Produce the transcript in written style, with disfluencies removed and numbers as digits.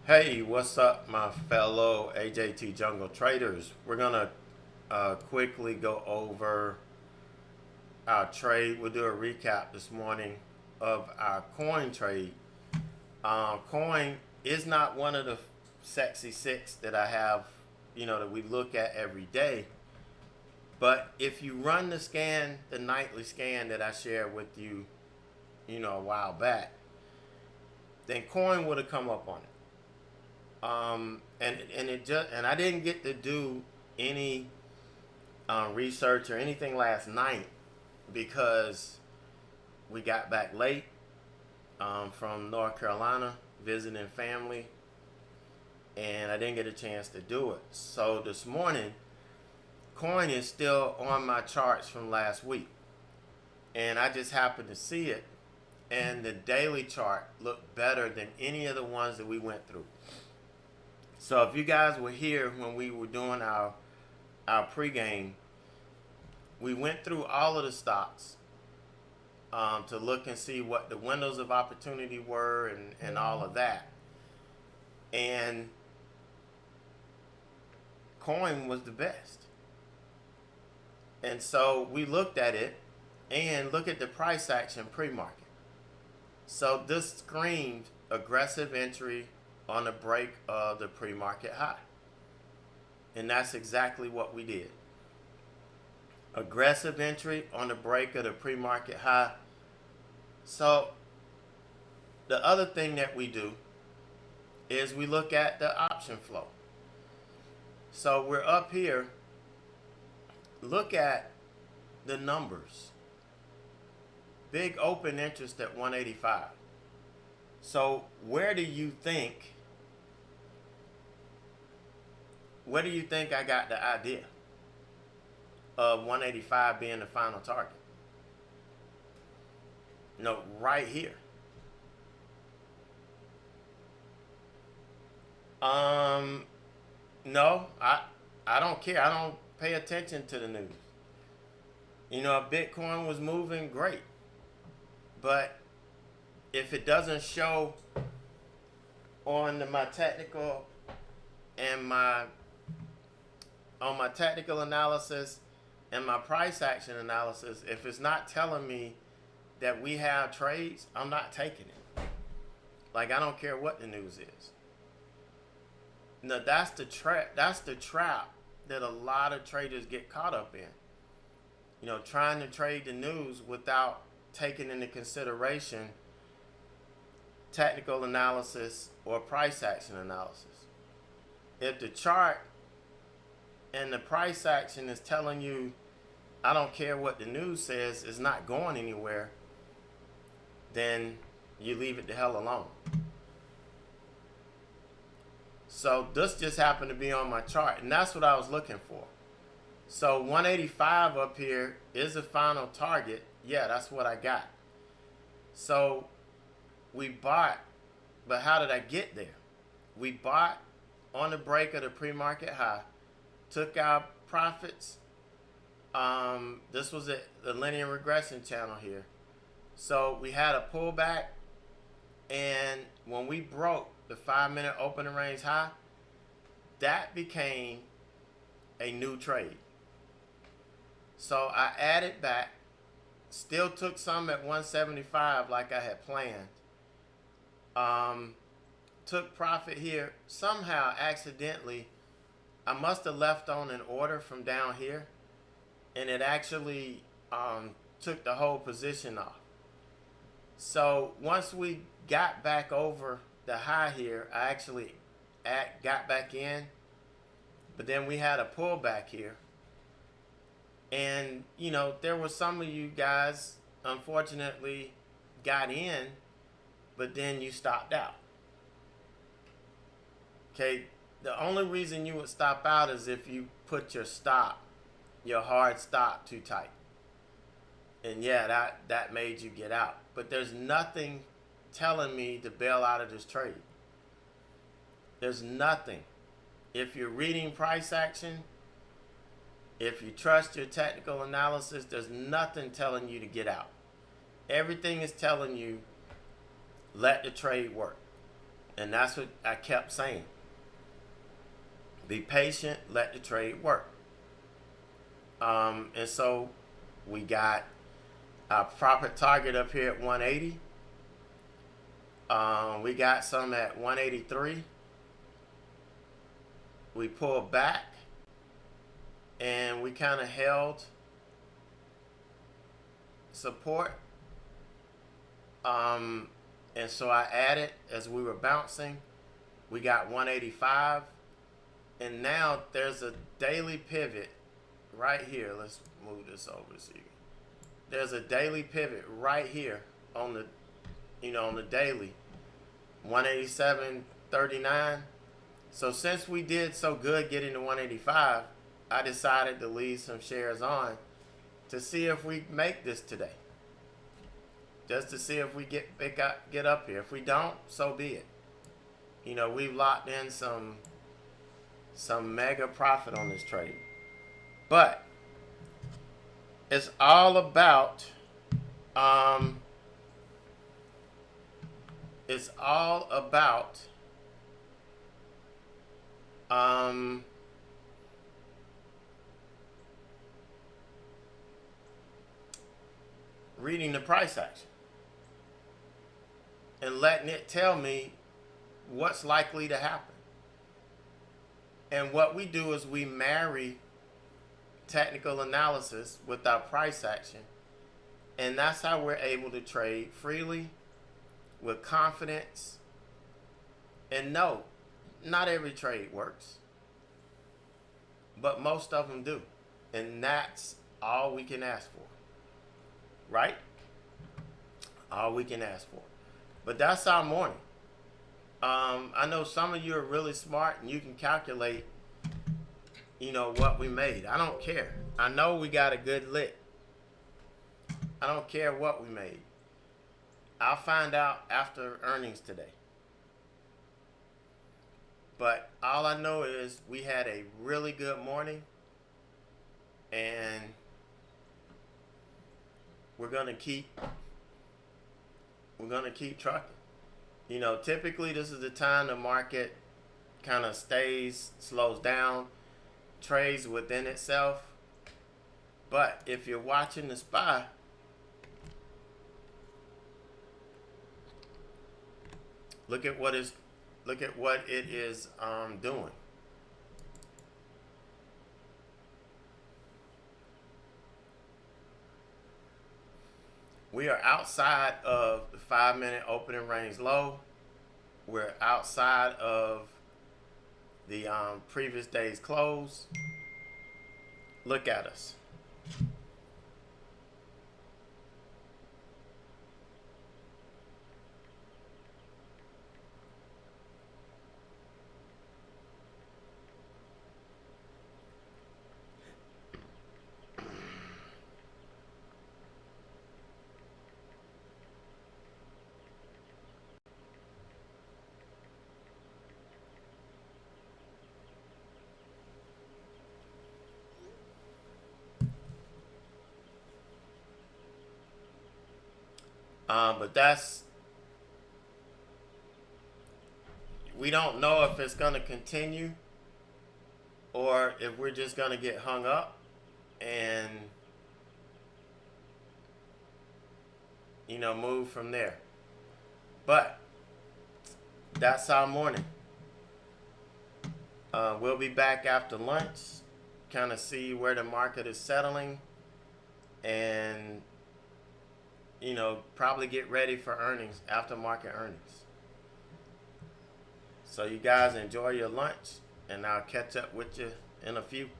Hey, what's up, my fellow AJT Jungle traders? We're gonna quickly go over our trade. We'll do a recap this morning of our coin trade. Coin is not one of the sexy six that I have, that we look at every day. But if you run the scan, the nightly scan that I shared with you, a while back, then coin would have come up on it. And I didn't get to do any research or anything last night because we got back late from North Carolina visiting family, and I didn't get a chance to do it. So this morning, coin is still on my charts from last week, and I just happened to see it, and the daily chart looked better than any of the ones that we went through. So if you guys were here when we were doing our pregame, we went through all of the stocks to look and see what the windows of opportunity were and all of that. And coin was the best. And so we looked at it and look at the price action pre-market. So this screamed aggressive entry on the break of the pre-market high. And that's exactly what we did. Aggressive entry on the break of the pre-market high. So the other thing that we do is we look at the option flow. So we're up here. Look at the numbers. Big open interest at 185. So where do you think I got the idea of 185 being the final target? No, right here. No, I don't care. I don't pay attention to the news. If Bitcoin was moving, great. But if it doesn't show on my technical and my technical analysis and my price action analysis, if it's not telling me that we have trades, I'm not taking it. Like, I don't care what the news is. No, that's the trap. That's the trap that a lot of traders get caught up in. Trying to trade the news without taking into consideration technical analysis or price action analysis. If the chart and the price action is telling you, I don't care what the news says, it's not going anywhere, then you leave it the hell alone. So this just happened to be on my chart, and that's what I was looking for. So 185 up here is the final target. Yeah, that's what I got. So we bought, but how did I get there? We bought on the break of the pre-market high, took our profits. This was the linear regression channel here. So we had a pullback, and when we broke the 5-minute opening range high, that became a new trade. So I added back, still took some at 175 like I had planned. Took profit here. Somehow, accidentally, I must have left on an order from down here, and it actually took the whole position off. So once we got back over the high here, I actually got back in, but then we had a pullback here. And, there were some of you guys, unfortunately, got in, but then you stopped out. Okay, the only reason you would stop out is if you put your hard stop too tight. And yeah, that made you get out. But there's nothing telling me to bail out of this trade. There's nothing. If you're reading price action, if you trust your technical analysis, there's nothing telling you to get out. Everything is telling you, let the trade work. And that's what I kept saying. Be patient, let the trade work. And so we got our profit target up here at 180. We got some at 183. We pulled back and we kind of held support. And so I added as we were bouncing. We got 185. And now there's a daily pivot right here. Let's move this over so you can. There's a daily pivot right here on the, on the daily, 187.39. So since we did so good getting to 185, I decided to leave some shares on to see if we make this today. Just to see if we get up here. If we don't, so be it. We've locked in some mega profit on this trade. But it's all about reading the price action and letting it tell me what's likely to happen. And what we do is we marry technical analysis with our price action, and that's how we're able to trade freely with confidence. And no, not every trade works, but most of them do, and that's all we can ask for, right? All we can ask for. But that's our morning. I know some of you are really smart and you can calculate what we made. I don't care. I know we got a good lick. I don't care what we made. I'll find out after earnings today. But all I know is we had a really good morning, and we're gonna keep trucking. Typically this is the time the market kind of slows down, trades within itself. But if you're watching the SPY, look at what it is doing. We are outside of the 5-minute opening range low. We're outside of the previous day's close. Look at us. But we don't know if it's going to continue or if we're just going to get hung up and, move from there. But that's our morning. We'll be back after lunch, kind of see where the market is settling, and probably get ready for earnings, after market earnings. So you guys enjoy your lunch, and I'll catch up with you in a few.